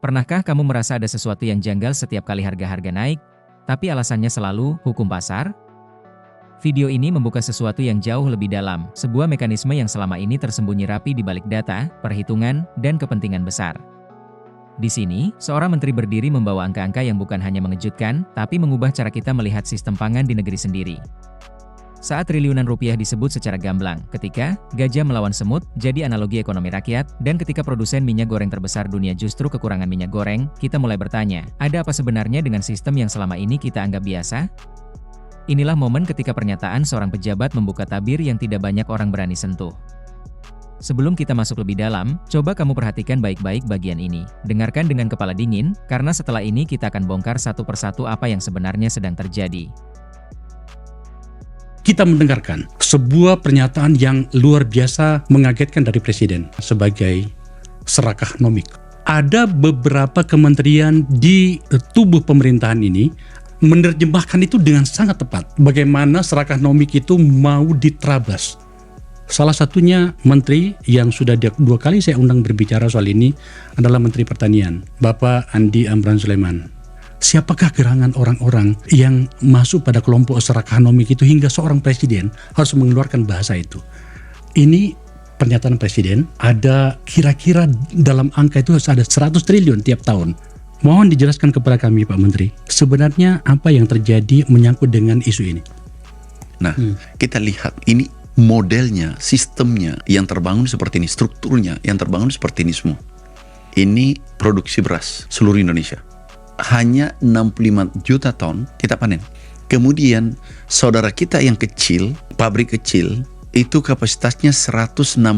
Pernahkah kamu merasa ada sesuatu yang janggal setiap kali harga-harga naik, tapi alasannya selalu hukum pasar? Video ini membuka sesuatu yang jauh lebih dalam, sebuah mekanisme yang selama ini tersembunyi rapi di balik data, perhitungan, dan kepentingan besar. Di sini, seorang menteri berdiri membawa angka-angka yang bukan hanya mengejutkan, tapi mengubah cara kita melihat sistem pangan di negeri sendiri. Saat triliunan rupiah disebut secara gamblang, ketika gajah melawan semut jadi analogi ekonomi rakyat, dan ketika produsen minyak goreng terbesar dunia justru kekurangan minyak goreng, kita mulai bertanya, ada apa sebenarnya dengan sistem yang selama ini kita anggap biasa? Inilah momen ketika pernyataan seorang pejabat membuka tabir yang tidak banyak orang berani sentuh. Sebelum kita masuk lebih dalam, coba kamu perhatikan baik-baik bagian ini. Dengarkan dengan kepala dingin, karena setelah ini kita akan bongkar satu persatu apa yang sebenarnya sedang terjadi. Kita mendengarkan sebuah pernyataan yang luar biasa mengagetkan dari Presiden sebagai serakah nomik. Ada beberapa kementerian di tubuh pemerintahan ini menerjemahkan itu dengan sangat tepat. Bagaimana serakah nomik itu mau diterabas. Salah satunya menteri yang sudah dua kali saya undang berbicara soal ini adalah Menteri Pertanian, Bapak Andi Amran Sulaiman. Siapakah gerangan orang-orang yang masuk pada kelompok serakah nomik itu hingga seorang presiden harus mengeluarkan bahasa itu? Ini pernyataan presiden, ada kira-kira dalam angka itu ada 100 triliun tiap tahun. Mohon dijelaskan kepada kami Pak Menteri, sebenarnya apa yang terjadi menyangkut dengan isu ini? Nah, kita lihat ini modelnya, sistemnya yang terbangun seperti ini, strukturnya yang terbangun seperti ini semua. Ini produksi beras seluruh Indonesia. Hanya 65 juta ton kita panen. Kemudian saudara kita yang kecil, pabrik kecil, itu kapasitasnya 161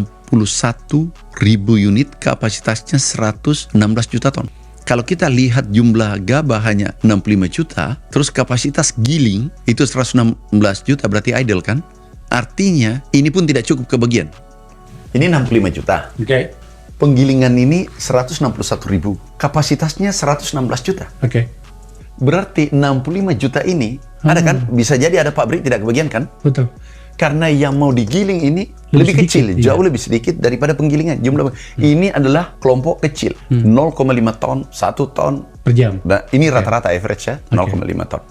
ribu unit, kapasitasnya 116 juta ton. Kalau kita lihat jumlah gabah hanya 65 juta, terus kapasitas giling itu 116 juta, berarti idle kan? Artinya ini pun tidak cukup kebagian. Ini 65 juta. Oke. Penggilingan ini 161 ribu, kapasitasnya 116 juta. Oke. Berarti 65 juta ini, ada kan? Bisa jadi ada pabrik tidak kebagian kan? Betul. Karena yang mau digiling ini Lebih lebih kecil, sedikit, jauh lebih sedikit daripada penggilingan. Ini adalah kelompok kecil, 0,5 ton, 1 ton. Per jam. Nah, ini rata-rata average ya, 0,5 ton.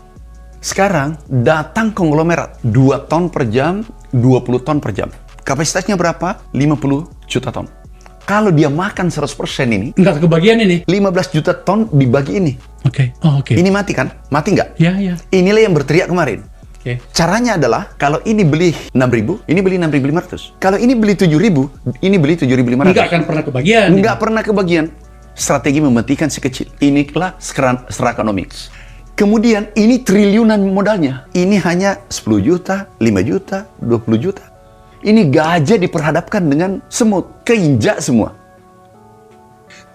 Sekarang datang konglomerat, 2 ton per jam, 20 ton per jam. Kapasitasnya berapa? 50 juta ton. Kalau dia makan 100% ini, Enggak kebagian ini. 15 juta ton dibagi ini. Oke. Oh, oke. Ini mati kan? Mati nggak? Ya, ya. Inilah yang berteriak kemarin. Oke. Caranya adalah, kalau ini beli 6.000, ini beli 6.500. Kalau ini beli 7.000, ini beli 7.500. Enggak akan pernah kebagian. Nggak pernah kebagian. Strategi mematikan si kecil. Inilah Serakonomics. Kemudian ini triliunan modalnya. Ini hanya 10 juta, 5 juta, 20 juta. Ini gajah diperhadapkan dengan semut, keinjak semua.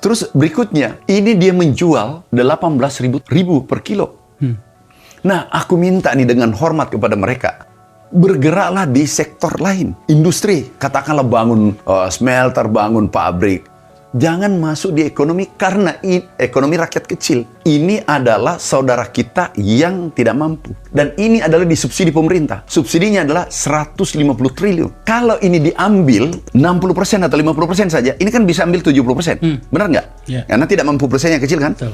Terus berikutnya, ini dia menjual 18.000 per kilo. Nah, aku minta nih dengan hormat kepada mereka, bergeraklah di sektor lain, industri, katakanlah bangun smelter, bangun pabrik. Jangan masuk di ekonomi karena ekonomi rakyat kecil. Ini adalah saudara kita yang tidak mampu. Dan ini adalah disubsidi pemerintah. Subsidinya adalah 150 triliun. Kalau ini diambil 60% atau 50% saja, ini kan bisa ambil 70%. Benar nggak? Yeah. Karena tidak mampu persen yang kecil kan? Betul.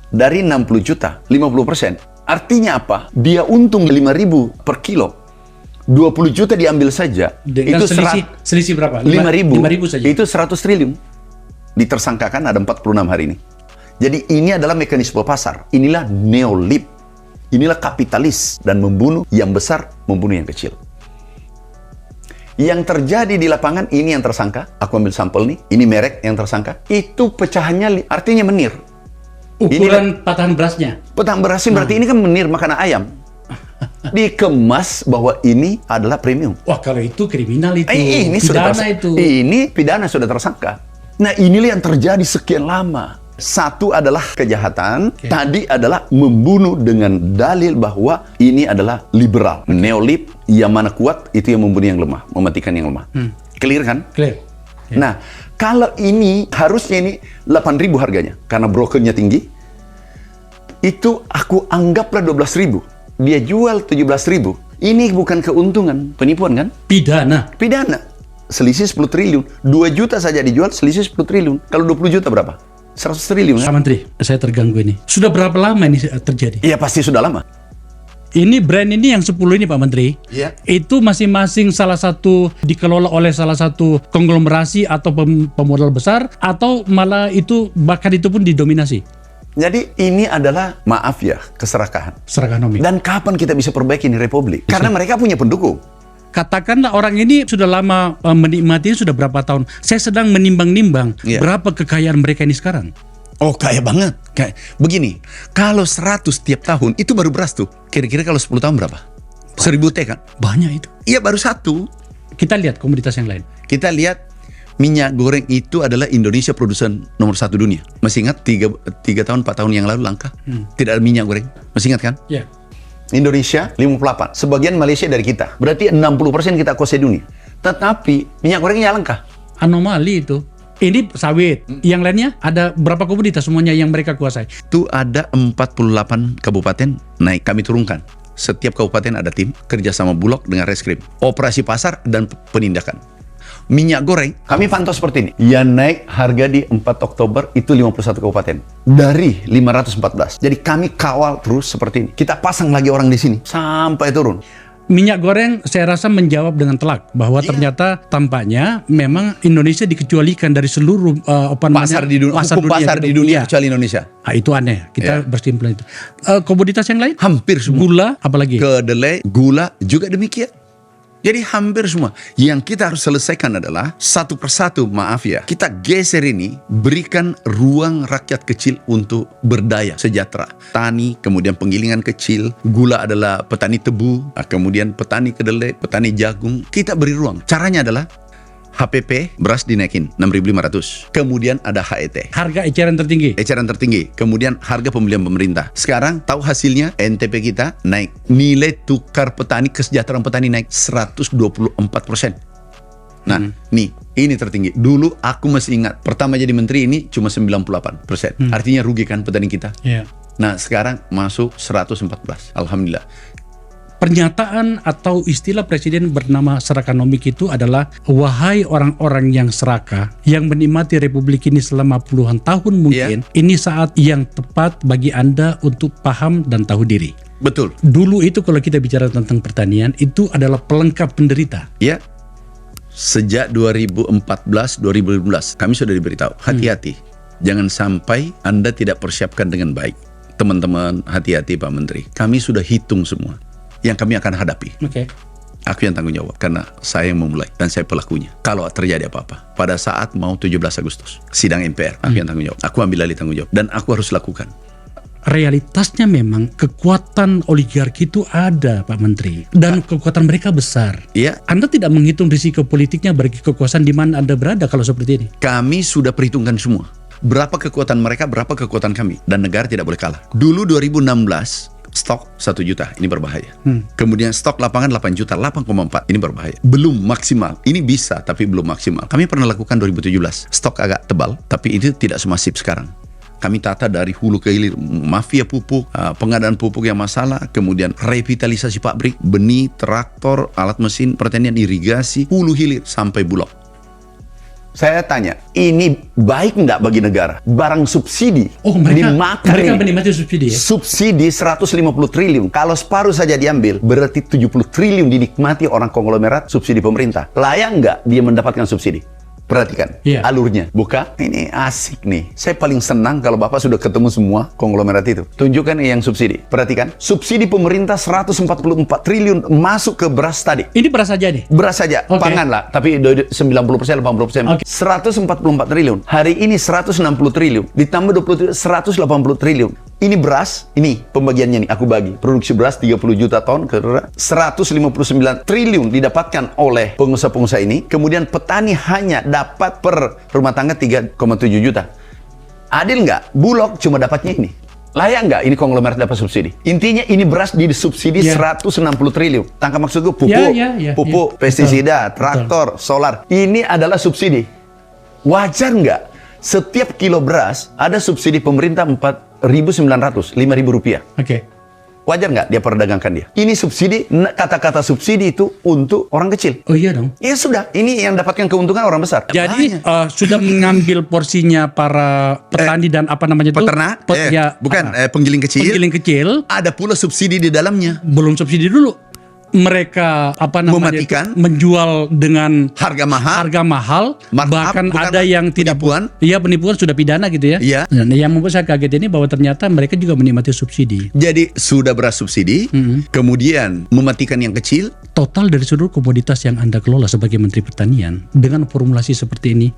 Dari 60 juta, 50%. Artinya apa? Dia untung 5.000 per kilo. 20 juta diambil saja. Dengan itu selisih berapa? 5.000 saja. itu 100 triliun. Ditersangkakan ada 46 hari ini. Jadi ini adalah mekanisme pasar. Inilah neolib. Inilah kapitalis dan membunuh yang besar, membunuh yang kecil. Yang terjadi di lapangan, ini yang tersangka. Aku ambil sampel nih. Ini merek yang tersangka. Itu pecahannya artinya menir. Ukuran patahan berasnya. Petahan berasnya berarti ini kan menir makanan ayam. Dikemas bahwa ini adalah premium. Wah, kalau itu kriminal itu. Ini pidana sudah itu. Ini pidana sudah tersangka. Nah, inilah yang terjadi sekian lama. Satu adalah kejahatan, tadi adalah membunuh dengan dalil bahwa ini adalah liberal, neolib, yang mana kuat itu yang membunuh yang lemah, mematikan yang lemah. Clear kan? Clear. Nah, kalau ini harusnya ini 8.000 harganya karena brokernya tinggi. Itu aku anggaplah 12.000. Dia jual 17.000. Ini bukan keuntungan, penipuan kan? Pidana. Pidana. Selisih 10 triliun. 2 juta saja dijual, selisih 10 triliun. Kalau 20 juta berapa? 100 triliun Pak kan? Menteri, saya terganggu ini. Sudah berapa lama ini terjadi? Iya pasti sudah lama. Ini brand ini yang 10 ini Pak Menteri, Iya. itu masing-masing salah satu dikelola oleh salah satu konglomerasi atau pemodal besar, atau malah itu bahkan itu pun didominasi Jadi ini adalah, maaf ya, keserakahan. serakanomik. Dan kapan kita bisa perbaiki ini republik? Karena mereka punya pendukung. Katakanlah orang ini sudah lama menikmati, sudah berapa tahun. Saya sedang menimbang-nimbang Iya. berapa kekayaan mereka ini sekarang. Oh kaya banget. Kayak begini, kalau 100 tiap tahun itu baru beras tuh. Kira-kira kalau 10 tahun berapa? 1000 T kan? Banyak itu. Iya baru satu. Kita lihat komoditas yang lain. Kita lihat minyak goreng itu adalah Indonesia produsen nomor 1 dunia. Masih ingat 3 tahun 4 tahun yang lalu langka? Tidak ada minyak goreng. Masih ingat kan? Ya. Indonesia 58. Sebagian Malaysia dari kita. Berarti 60% kita kuasai dunia. Tetapi minyak gorengnya langka. Anomali itu. Ini sawit. Yang lainnya ada berapa komoditas semuanya yang mereka kuasai? Itu ada 48 kabupaten naik. Kami turunkan. Setiap kabupaten ada tim kerjasama Bulog dengan Reskrim. Operasi pasar dan penindakan. Minyak goreng, kami pantau seperti ini. Yang naik harga di 4 Oktober itu 51 kabupaten. Dari 514. Jadi kami kawal terus seperti ini. Kita pasang lagi orang di sini. Sampai turun. Minyak goreng saya rasa menjawab dengan telak bahwa ternyata tampaknya memang Indonesia dikecualikan dari seluruh Pasar di dunia, hukum pasar di dunia kecuali Indonesia. Nah, itu aneh. Kita bersimpulan itu. Komoditas yang lain? Hampir semua. Gula, apalagi? Kedelai, gula juga demikian. Jadi hampir semua. Yang kita harus selesaikan adalah satu persatu, maaf ya, kita geser ini, berikan ruang rakyat kecil untuk berdaya sejahtera. Tani, kemudian penggilingan kecil, gula adalah petani tebu, kemudian petani kedelai, petani jagung. Kita beri ruang. Caranya adalah HPP, beras dinaikin 6.500. Kemudian ada HET. Harga eceran tertinggi. Eceran tertinggi. Kemudian harga pembelian pemerintah. Sekarang tahu hasilnya, NTP kita naik. Nilai tukar petani, kesejahteraan petani naik 124%. Nah, nih, ini tertinggi. Dulu aku masih ingat, pertama jadi menteri ini cuma 98%. Artinya rugi kan petani kita. Iya. Nah, sekarang masuk 114. Alhamdulillah. Pernyataan atau istilah presiden bernama serakanomik itu adalah, wahai orang-orang yang serakah, yang menikmati republik ini selama puluhan tahun mungkin, ini saat yang tepat bagi Anda untuk paham dan tahu diri. Betul. Dulu itu kalau kita bicara tentang pertanian, itu adalah pelengkap penderita. Ya. Sejak 2014-2015 kami sudah diberitahu, hati-hati. Jangan sampai Anda tidak persiapkan dengan baik. Teman-teman, hati-hati Pak Menteri. Kami sudah hitung semua yang kami akan hadapi. Oke. Aku yang tanggung jawab karena saya yang memulai dan saya pelakunya. Kalau terjadi apa-apa pada saat mau 17 Agustus sidang MPR, aku yang tanggung jawab. Aku ambil alih tanggung jawab dan aku harus lakukan. Realitasnya memang kekuatan oligarki itu ada, Pak Menteri, dan kekuatan mereka besar. Iya. Anda tidak menghitung risiko politiknya bagi kekuasaan di mana Anda berada kalau seperti ini. Kami sudah perhitungkan semua. Berapa kekuatan mereka, berapa kekuatan kami, dan negara tidak boleh kalah. Dulu 2016 stok 1 juta, ini berbahaya. Kemudian stok lapangan 8 juta, 8,4, ini berbahaya. Belum maksimal, ini bisa tapi belum maksimal. Kami pernah lakukan 2017, stok agak tebal, tapi itu tidak semasif sekarang. Kami tata dari hulu ke hilir, mafia pupuk, pengadaan pupuk yang masalah, kemudian revitalisasi pabrik, benih, traktor, alat mesin, pertanian, irigasi, hulu hilir sampai bulog. Saya tanya, ini baik enggak bagi negara? Barang subsidi mereka menikmati subsidi ya? Subsidi 150 triliun. Kalau separuh saja diambil, berarti 70 triliun dinikmati orang konglomerat subsidi pemerintah. Layak enggak dia mendapatkan subsidi? Perhatikan alurnya. Buka, ini asik nih. Saya paling senang kalau Bapak sudah ketemu semua konglomerat itu. Tunjukkan yang subsidi. Perhatikan, subsidi pemerintah 144 triliun masuk ke beras tadi. Ini beras saja nih? Beras saja, pangan lah. Tapi 90%, 80%. 144 triliun. Hari ini 160 triliun. Ditambah 20 triliun, 180 triliun. Ini beras, ini pembagiannya nih, aku bagi. Produksi beras 30 juta ton, 159 triliun didapatkan oleh pengusaha-pengusaha ini. Kemudian petani hanya dapat per rumah tangga 3,7 juta. Adil nggak? Bulog cuma dapatnya ini. Layak nggak ini konglomerat dapat subsidi? Intinya ini beras disubsidi 160 triliun. Tangkap maksudku pupuk, pestisida, traktor, solar. Ini adalah subsidi. Wajar nggak? Setiap kilo beras ada subsidi pemerintah 4.900, 5.000 rupiah. Oke. Wajar nggak dia perdagangkan dia? Ini subsidi, kata-kata subsidi itu untuk orang kecil. Oh iya dong. Ya sudah, ini yang dapatkan keuntungan orang besar. Jadi sudah mengambil porsinya para petani dan apa namanya itu? Peternak, penggiling kecil. Penggiling kecil. Ada pula subsidi di dalamnya. Belum subsidi dulu. Mereka mematikan, menjual dengan harga mahal, bahkan ada yang tidak penipuan. Iya, penipuan sudah pidana gitu ya. Iya. Dan yang membuat saya kaget ini bahwa ternyata mereka juga menikmati subsidi. Jadi sudah beras subsidi, kemudian mematikan yang kecil. Total dari seluruh komoditas yang Anda kelola sebagai Menteri Pertanian dengan formulasi seperti ini.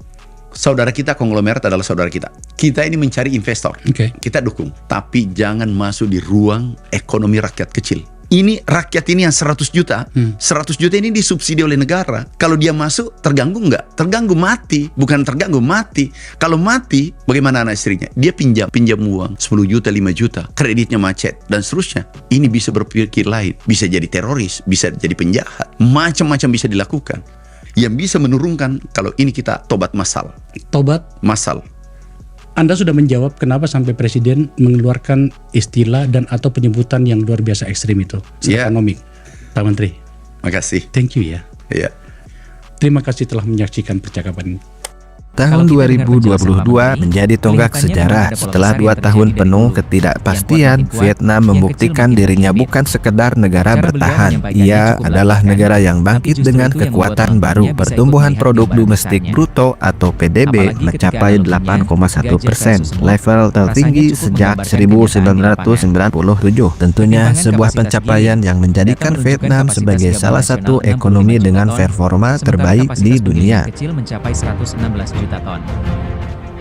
Saudara kita konglomerat adalah saudara kita. Kita ini mencari investor. Oke. Kita dukung, tapi jangan masuk di ruang ekonomi rakyat kecil. Ini rakyat ini yang 100 juta. 100 juta ini disubsidi oleh negara. Kalau dia masuk, terganggu nggak? Terganggu, mati. Bukan terganggu, mati. Kalau mati, bagaimana anak istrinya? Dia pinjam uang 10 juta, 5 juta. Kreditnya macet, dan seterusnya. Ini bisa berpikir lain. Bisa jadi teroris, bisa jadi penjahat. Macam-macam bisa dilakukan. Yang bisa menurunkan, kalau ini kita tobat massal. Tobat? Massal. Anda sudah menjawab kenapa sampai Presiden mengeluarkan istilah dan atau penyebutan yang luar biasa ekstrim itu. Ekonomik. Pak Menteri. Makasih. Thank you ya. Iya. Terima kasih telah menyaksikan percakapan ini. Tahun 2022 menjadi tonggak sejarah. Setelah 2 tahun penuh ketidakpastian, Vietnam membuktikan dirinya bukan sekedar negara bertahan. Ia adalah negara yang bangkit dengan kekuatan baru. Pertumbuhan produk domestik bruto atau PDB mencapai 8,1%, level tertinggi sejak 1997. Tentunya sebuah pencapaian yang menjadikan Vietnam sebagai salah satu ekonomi dengan performa terbaik di dunia. Ton.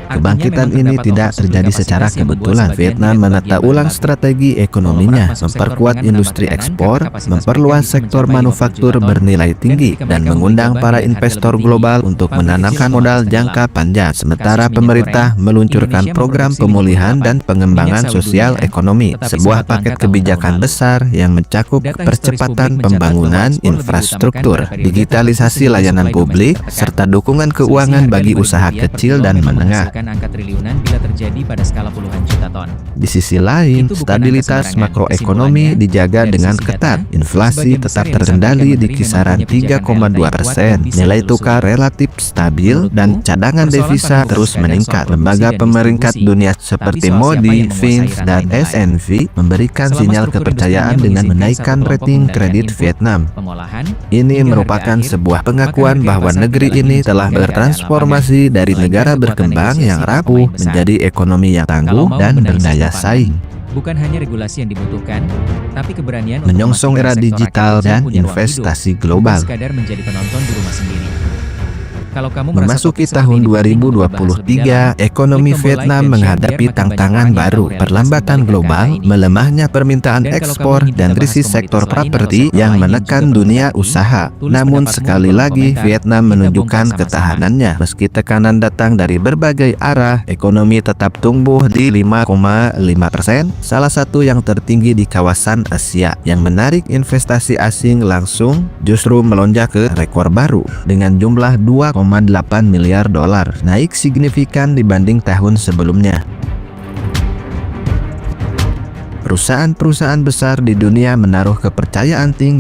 Kebangkitan ini tidak terjadi secara kebetulan. Vietnam menata ulang strategi ekonominya, memperkuat industri ekspor, memperluas sektor manufaktur bernilai tinggi, dan mengundang para investor global untuk menanamkan modal jangka panjang. Sementara pemerintah meluncurkan program pemulihan dan pengembangan sosial ekonomi, sebuah paket kebijakan besar yang mencakup percepatan pembangunan infrastruktur, digitalisasi layanan publik, serta dukungan keuangan bagi usaha kecil dan menengah. Angka triliunan bila terjadi pada skala puluhan juta ton. Di sisi lain, stabilitas makroekonomi dijaga dengan ketat. Inflasi tetap terkendali di kisaran 3,2%. Nilai tukar relatif stabil dan cadangan devisa terus meningkat. Lembaga pemeringkat dunia seperti Moody's, Fitch, dan S&P memberikan sinyal kepercayaan dengan menaikkan rating kredit Vietnam. Ini merupakan sebuah pengakuan bahwa negeri ini telah bertransformasi dari negara berkembang yang rapuh menjadi ekonomi yang tangguh dan berdaya saing. Bukan hanya regulasi yang dibutuhkan, tapi keberanian menyongsong era digital dan investasi global. Sekadar menjadi penonton di rumah sendiri. Memasuki tahun 2023, ekonomi Vietnam menghadapi tantangan baru, perlambatan global, melemahnya permintaan ekspor, dan krisis sektor properti yang menekan dunia usaha. Namun sekali lagi, Vietnam menunjukkan ketahanannya. Meski tekanan datang dari berbagai arah, ekonomi tetap tumbuh di 5,5%, salah satu yang tertinggi di kawasan Asia. Yang menarik investasi asing langsung justru melonjak ke rekor baru, dengan jumlah 2,8 miliar dolar, naik signifikan dibanding tahun sebelumnya. Perusahaan-perusahaan besar di dunia menaruh kepercayaan tinggi